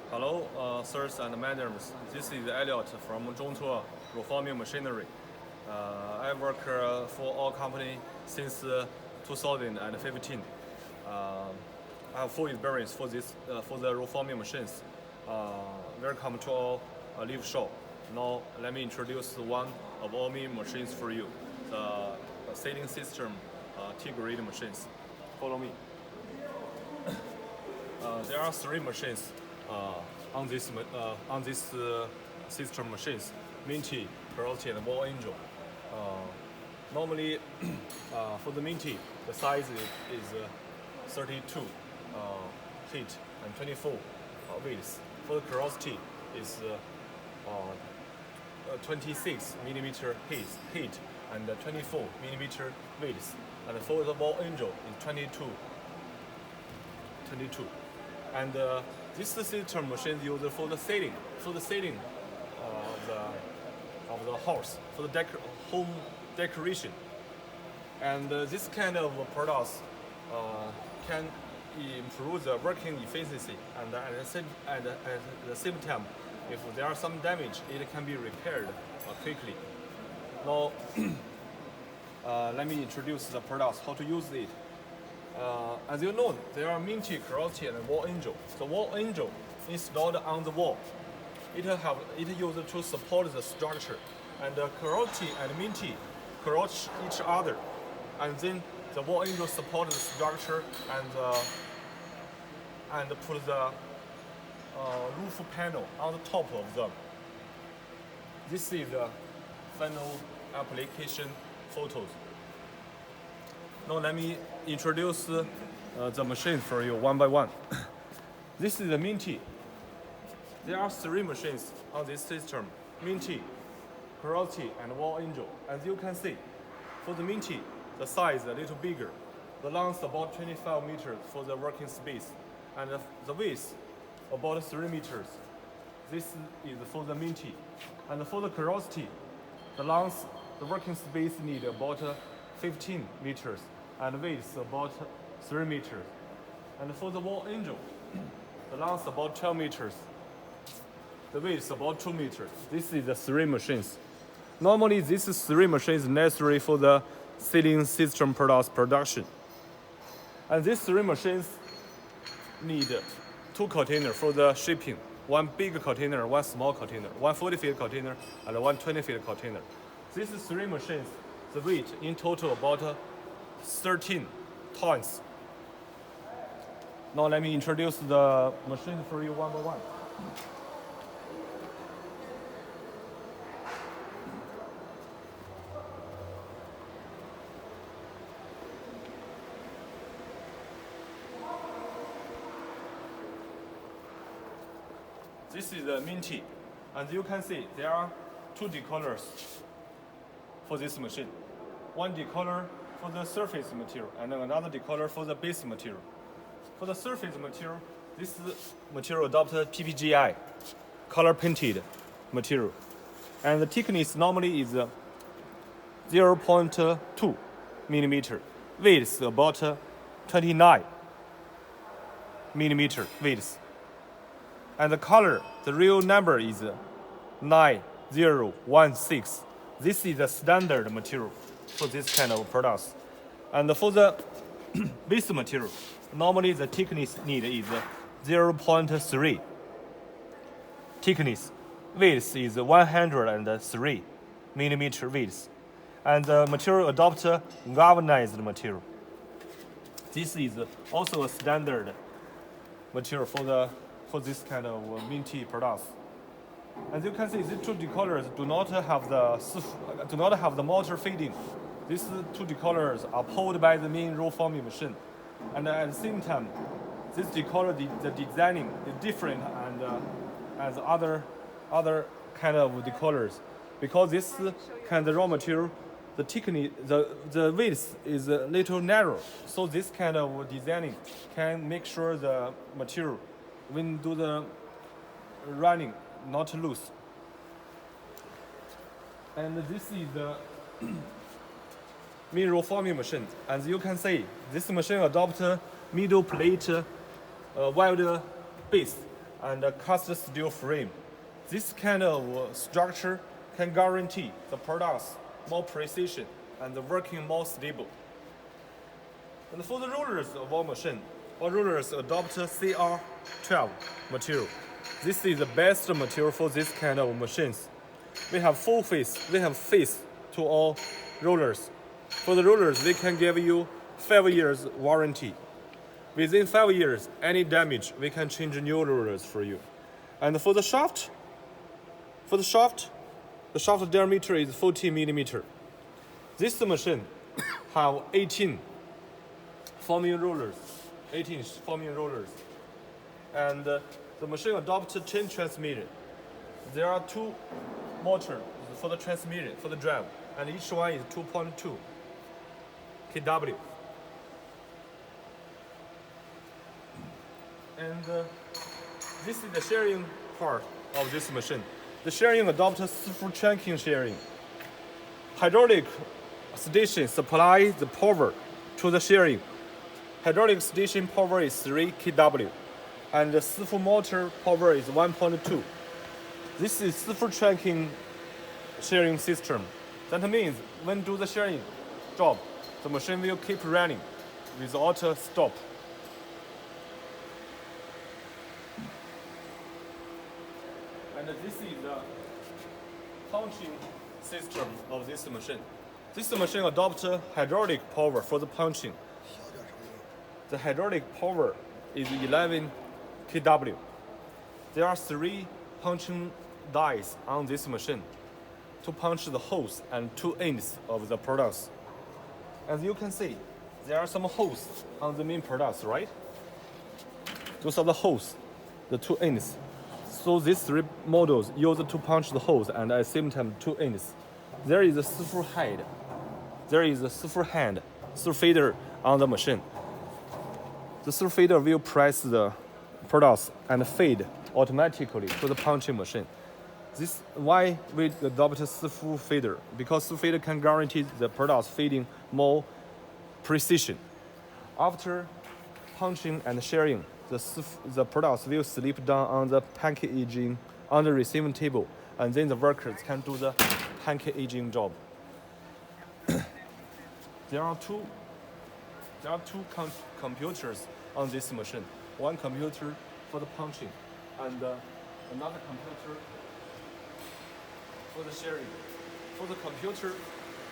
Hello, sirs and madams. This is Elliot from Zhongtuo Reforming Machinery. I work for our company since 2015. I have full experience for the reforming machines. Welcome to our live show. Now let me introduce one of our main machines for you, the sealing system T-grade machines. Follow me. There are three machines on this system machines: Minty, Karate, and Wall Angel. Normally, for the Minty, the size is 32 feet and 24 width. For the Karate, is 26 millimeter height and 24 millimeter width. And for the Wall Angel, is 22. And this system machine is used for the ceiling, of the house, for the home decoration. And this kind of products can improve the working efficiency, and at the same time, if there are some damage, it can be repaired quickly. Now, let me introduce the products, how to use it. As you know, there are Minty, Karate, and Wall Angel. The Wall Angel installed on the wall. It used to support the structure, and Karate and Minty crouch each other, and then the Wall Angel support the structure and put the roof panel on the top of them. This is the final application photos. Now let me introduce the machine for you one by one. This is the Minty. There are three machines on this system: Minty, Karate, and Wall Angel. As you can see, for the Minty, the size is a little bigger. The length about 25 meters for the working space, and the width about 3 meters. This is for the Minty. And for the Karate, the length, the working space need about 15 meters, and width about 3 meters. And for the Wall Angel, the length about 12 meters, the width about 2 meters. This is the three machines. Normally, these three machines necessary for the sealing system products production. And these three machines need two containers for the shipping: one big container, one small container, one 40-feet container, and one 20-feet container. These three machines, the weight in total about 13 tons. Now let me introduce the machine for you one by one. This is the Minty, and you can see there are two decolors for this machine. One decolor for the surface material, and another decolor for the base material. For the surface material, this material adopted PPGI, color painted material, and the thickness normally is 0.2 millimeter, width about 29 millimeter width. And the color, the real number is 9016. This is the standard material for this kind of products. And for the base material, normally the thickness need is 0.3 thickness. Width is 103 millimeter width. And the material adopt galvanized material. This is also a standard material for this kind of Minty products. As you can see, these two decolors do not have the motor feeding. These two decolors are pulled by the main roll forming machine, and at the same time, this decolor, the designing is different and as other kind of decolors, because this kind of raw material, the thickness, the width is a little narrow. So this kind of designing can make sure the material, when do the running, not loose. And this is the mineral forming machine. As you can see, this machine adopts middle plate weld base and a cast steel frame. This kind of structure can guarantee the products more precision and the working more stable. And for the rollers of our machine, our rollers adopt CR12 material. This is the best material for this kind of machines. We have face to all rollers. For the rollers, they can give you 5 years warranty. Within 5 years, any damage, we can change new rollers for you. And for the shaft, the shaft diameter is 40 millimeter. This machine have 18 forming rollers, and the machine adopts chain transmission. There are 2 motors for the transmission, for the drive, and each one is 2.2 kW. And this is the sharing part of this machine. The sharing adopts self-cranking sharing. Hydraulic station supplies the power to the sharing. Hydraulic station power is 3 kW, and the self-motor power is 1.2. This is self-cranking sharing system. That means when do the sharing job, the machine will keep running without a stop. And this is the punching system of this machine. This machine adopts hydraulic power for the punching. The hydraulic power is 11 kW. There are 3 punching dies on this machine to punch the holes and 2 ends of the products. As you can see, there are some holes on the main products, right? Those are the holes, the 2 ends. So these 3 models use to punch the holes and at the same time 2 ends. There is a surfer head. There is a surfer hand, surfer feeder on the machine. The surfer feeder will press the products and feed automatically to the punching machine. This why we adopt a surfer feeder, because surfer feeder can guarantee the products feeding more precision. After punching and sharing, the products will slip down on the packaging on the receiving table, and then the workers can do the packaging job. There are two computers on this machine. One computer for the punching, and another computer for the sharing. For the computer,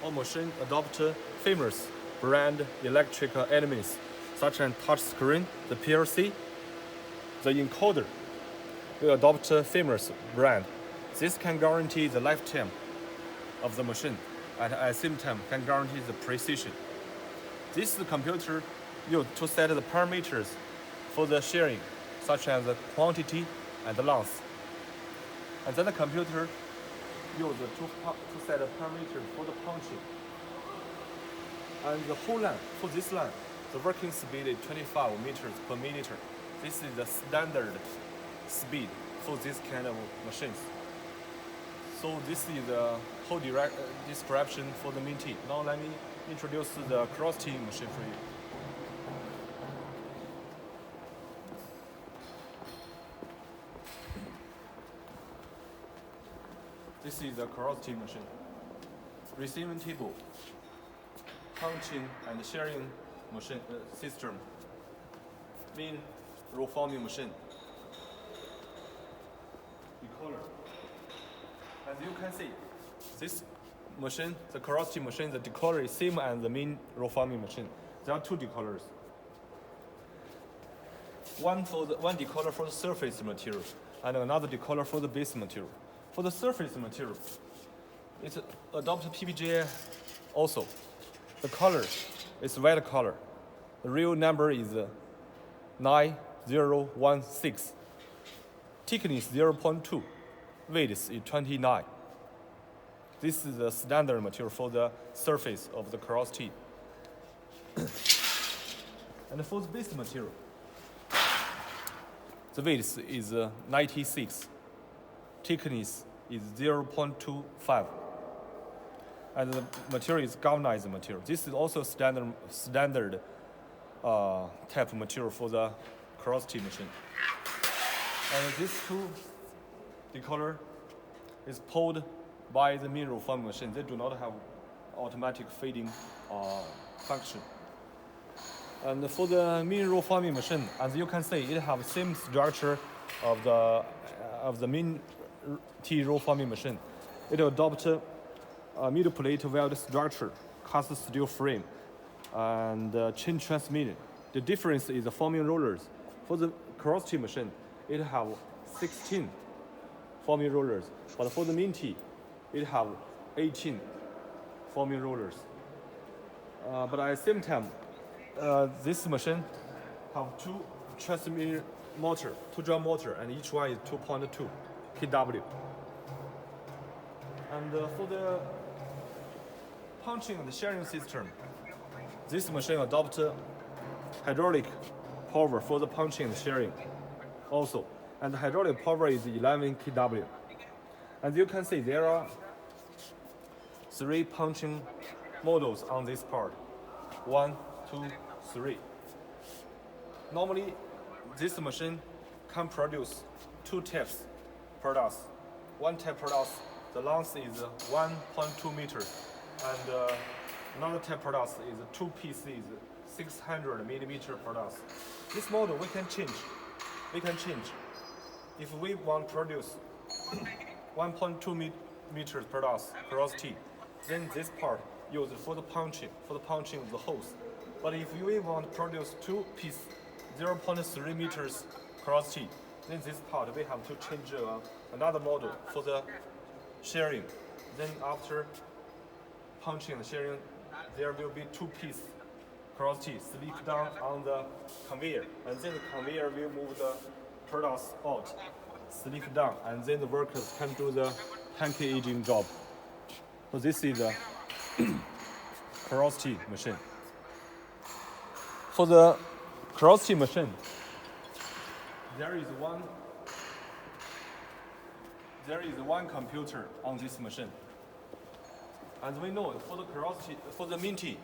our machine adopts famous brand electrical elements such as touch screen, the PLC, the encoder. We adopt a famous brand. This can guarantee the lifetime of the machine, and at the same time can guarantee the precision. This computer used to set the parameters for the sharing, such as the quantity and the length. And then the computer used to set a parameter for the punching. And the whole line, for this line, the working speed is 25 meters per minute. This is the standard speed for this kind of machines. So this is the whole description for the Minty. Now let me introduce the cross-team machine for you. This is the cross-team machine. Receiving table, punching and sharing machine system, main roll forming machine, decoller. As you can see, this machine, the cross-team machine, the decoller is same as the main roll forming machine. There are 2 decollers. One decoller for the surface material, and another decoller for the base material. For the surface material, it adopts PPGA also. The color is red color. The real number is 9016. Thickness 0.2. Weight is 29. This is the standard material for the surface of the cross tee. And for the base material, the weight is 96. Thickness is 0.25. And the material is galvanized material. This is also standard type of material for the cross tee machine. And these two decoller is pulled by the main roll forming machine. They do not have automatic feeding function. And for the main roll forming machine, as you can see, it has the same structure of the main T roll forming machine. It adopts a middle plate weld structure, cast steel frame, and chain transmission. The difference is the forming rollers. For the cross T machine, it has 16 forming rollers, but for the main T, it has 18 forming rollers. But at the same time, this machine have two transmission motor, two drum motor, and each one is 2.2 kW. And for the punching and shearing system, this machine adopts hydraulic power for the punching and shearing also. And the hydraulic power is 11 kW. As you can see, there are 3 punching models on this part. 1, 2, 3. Normally, this machine can produce 2 types products. One type products, the length is 1.2 meters, and another type products is 2 pieces, 600 millimeter products. This model we can change. If we want to produce 1.2 meters products cross T, then this part used for the punching of the hose. But if we want to produce 2 piece 0.3 meters cross T, then this part we have to change another model for the shearing. Then after punching and shearing, there will be 2 piece cross T slip down on the conveyor, and then the conveyor will move the products out, slip down, and then the workers can do the pancake aging job. So this is the cross T machine. For the cross T machine, there is one computer on this machine. As we know, for the main T,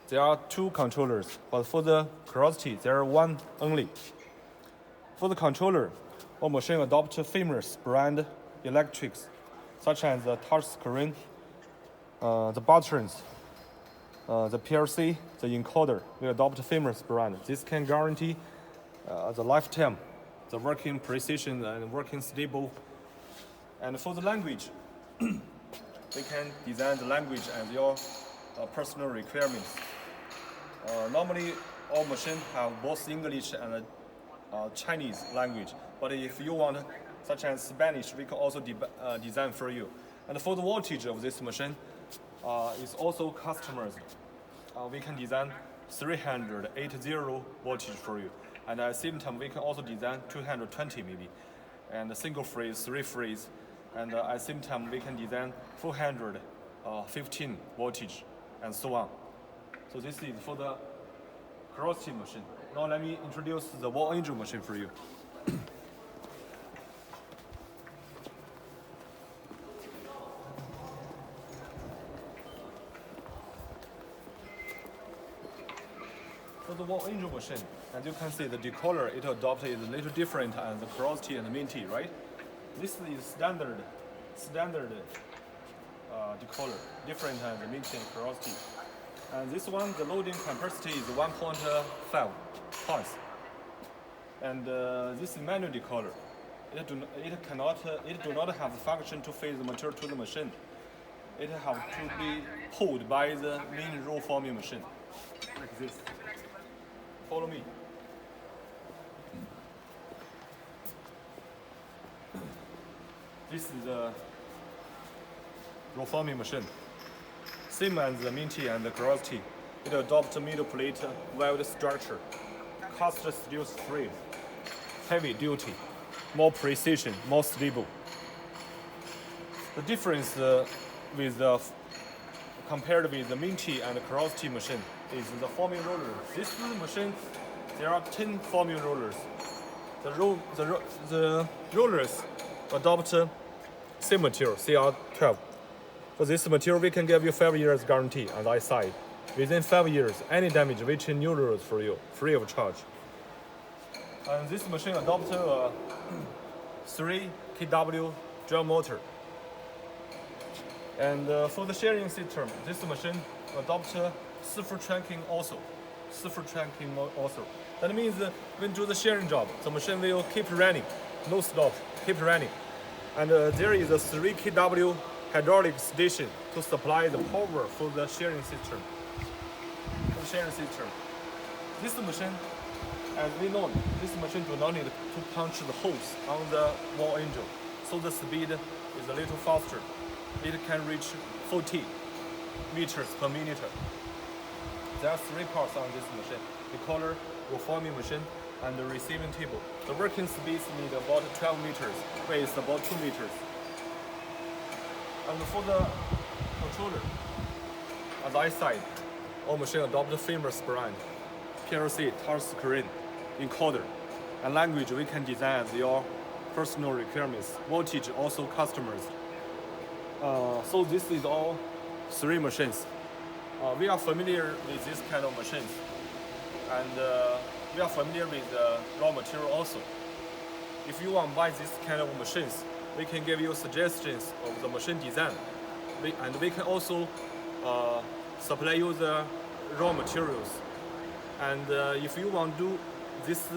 there are 2 controllers, but for the cross T, there are 1 only. For the controller, our machine adopts famous brand electrics, such as the touch screen, the buttons, the PLC, the encoder. We adopt famous brand. This can guarantee the lifetime, the working precision and working stable. And for the language, we can design the language as your personal requirements. Normally, all machines have both English and Chinese language, but if you want, such as Spanish, we can also design for you. And for the voltage of this machine, is also customized. We can design 380 voltage for you, and at the same time, we can also design 220 maybe, and single phase, 3 phase, and at the same time, we can design 415 voltage, and so on. So this is for the cross T machine. Now let me introduce the wall angel machine for you. For the wall angel machine, as you can see, the decoller it adopted is a little different than the cross T and the main T, right? This is standard decoller, different than the main T and cross T. And this one, the loading capacity is 1.5 tons. And this is manual decoller. It do not have the function to feed the material to the machine. It have to be pulled by the main roll forming machine, like this. Follow me. This is the roll forming machine. Same as the main T and the cross T, it adopts a middle plate weld structure, cast steel frame, heavy duty, more precision, more stable. The difference compared with the main T and the cross T machine is the forming roller. This machine, there are 10 forming rollers. The rollers adopt same material, CR12. For this material, we can give you 5 years guarantee on the side. Within 5 years, any damage, we change new rollers for you, free of charge. And this machine adopts a 3 kW drive motor. And for the sharing system, this machine adopts self-tracking also. Self-tracking also. That means when do the sharing job, the machine will keep running, no stop, keep running. And there is a 3 kW hydraulic station to supply the power for the sharing system. This machine, as we know, this machine do not need to punch the holes on the wall angel, so the speed is a little faster. It can reach 40 meters per minute. There are 3 parts on this machine: the color, reforming machine, and the receiving table. The working speed need about 12 meters, weighs about 2 meters. And for the controller, as I said, our machine adopt the famous brand, PLC touchscreen encoder, and language we can design as your personal requirements. Voltage also customized. So this is all 3 machines. We are familiar with this kind of machines, and we are familiar with the raw material also. If you want to buy this kind of machines, we can give you suggestions of the machine design, and we can also supply you the raw materials. And if you want to do this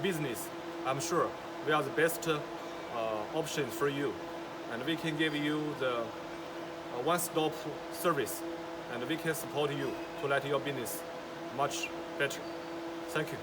business, I'm sure we are the best option for you, and we can give you the one-stop service, and we can support you to let your business much better. Thank you.